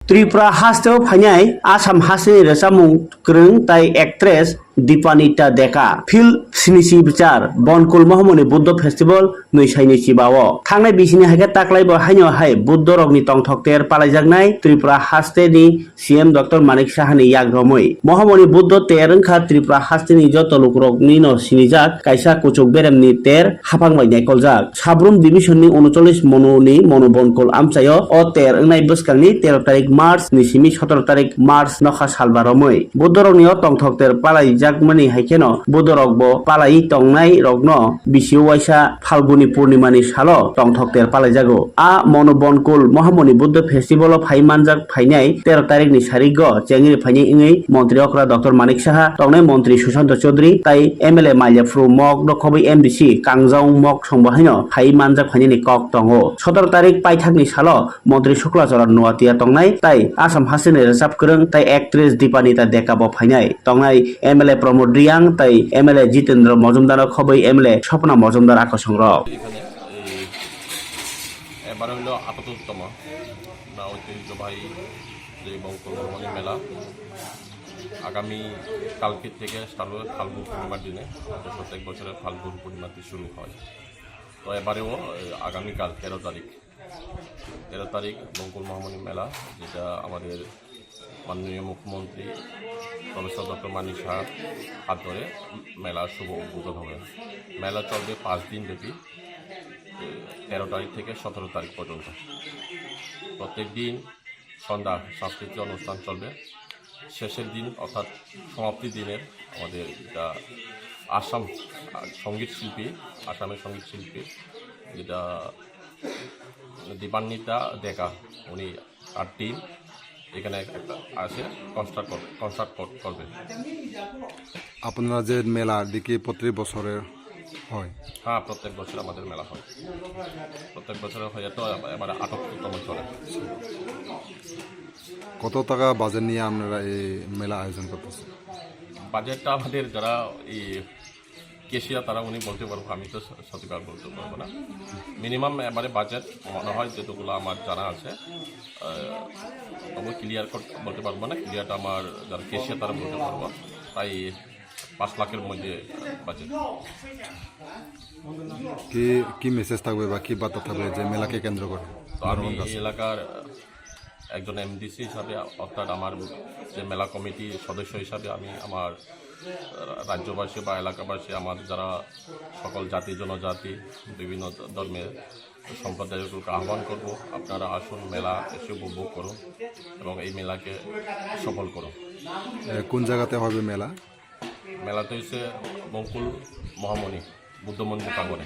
त्रिपुरा हास्टेव फाइनाय आसाम हास्टेनि रोजाबमुं गोरों ताई actress Dipanita Deka film स्निसि बिचार बनकुल महमनि बुद्ध फेस्टिवल नैसाइनि सिबाव थांनाय बिसिनि हायके ताकलाइबो हाइनो हाय बुद्ध रगनि तंथकतेर पालायजागनाय त्रिपुरा हास्टेनि सीएम डॉक्टर मानिक साहानि याग्रमै महमनि बुद्ध तेरंखा त्रिपुरा हास्टेनि जत लुकरगनि न सिनिजाक कायसा कुचुक बेरेमनि तेर हाफांबायनाय कलजाक साब्रुम डिविजननि 39 मननि मनो बनकुल आमचायो अ तेर ओंनाय बोसकांनि 13 तारिख मार्च निसिमि 17 तारिख मार्च नखा सालबारमै बुद्ध रगनि तंथकतेर पालायजाक मनि हाइकेनो बुद्ध रगबो पालाई तंनाय रगनो बिसिउ वाइसा फाल्गुनि पूर्णिमानि सालो तंथकतेर पालायजागो आ मनो बनकुल महमनि बुद्ध फेस्टिवल फाइमानजाक फाइनाय 13 तारिख नि सारिग चेंगि फाइनाय इंगै मंत्री अक्रा डॉक्टर मानिक साहा तंनाय मंत्री सुशांत चौधरी ताई एमएलए माइलेफ्रु मक दखबै एमडीसी कांजाउ मक संबाहायनो फाइमानजाक फाइनायनि कक तंगो 17 तारिख पाइथाकनि सालो मंत्री शुक्लाचरण नुवातिया तंनाय ताई आसाम हास्टेनि रोजाब गोरों ताई एक्ट्रेस दीपानिता डेकाबो फाइनाय तंनाय एमएलए प्रमोद रियांग ताई एमएलए जितेंद्र मजुमदार खबै एमएलए सपना मजुमदार आकर्षण এবার হলো আপাততম না ঐতিহ্যবাহী যে বঙ্কুল মহমনি মেলা আগামী কালকে থেকে স্টার্ট হবে ফাল্গুন পূর্ণিমার দিনে প্রত্যেক বছরের ফাল্গুন পূর্ণিমাতে শুরু হয়। তো এবারেও আগামীকাল 13 তারিখ বঙ্কুল মহমনি মেলা, যেটা আমাদের মাননীয় মুখ্যমন্ত্রী প্রফেসর ডক্টর মানিক সাহার হাত ধরে মেলা শুভ উদ্বোধন হবে। মেলা চলবে 5 দিন ব্যাপী, 13 তারিখ থেকে 17 তারিখ পর্যন্ত। প্রত্যেক দিন সন্ধ্যা সাংস্কৃতিক অনুষ্ঠান চলবে। শেষের দিন অর্থাৎ সমাপ্তি দিনের আমাদের যেটা আসামের সঙ্গীত শিল্পী যেটা দীপান্বিতা ডেকা, উনি আর টিম এখানে একটা আসে কনসার্ট করবে। আপনারা যে মেলা দেখি প্রত্যেক বছরের হয়? হ্যাঁ, প্রত্যেক বছর আমাদের মেলা হয়, প্রত্যেক বছর হয়ে তো এবারে 78তম চলে। কত টাকা বাজেট নিয়ে আপনারা এই মেলা আয়োজন করতেছেন? বাজেটটা আমাদের যারা এই কেশিয়া তারা উনি বলতে পারবো, আমি তো সত্যিকার বলতে পারবো না। মিনিমাম এবারে বাজেট মনে হয় যেটুকুলো আমার জানা আছে, তবু ক্লিয়ার বলতে পারবো না। ক্লিয়ারটা আমার যারা কেশিয়া তারা বলতে পারবো, তাই 5 লাখের মধ্যে বাজেট। কি মেসেজ থাকবে বা কি বার্তা থাকবে যে মেলাকে কেন্দ্র করে? তো আমি এই এলাকার একজন এমডিসি হিসাবে, অর্থাৎ আমার যে মেলা কমিটির সদস্য হিসাবে আমি আমার রাজ্যবাসী বা এলাকাবাসী, আমার যারা সকল জাতি জনজাতি বিভিন্ন ধর্মের সম্প্রদায়গুলোকে আহ্বান করব, আপনারা আসুন, মেলা এসে উপভোগ করুন এবং এই মেলাকে সফল করুন। কোন জায়গাতে হবে মেলা? মেলাতে হচ্ছে বঙ্কুল মহামণি বুদ্ধ মন্দির প্রাঙ্গণে।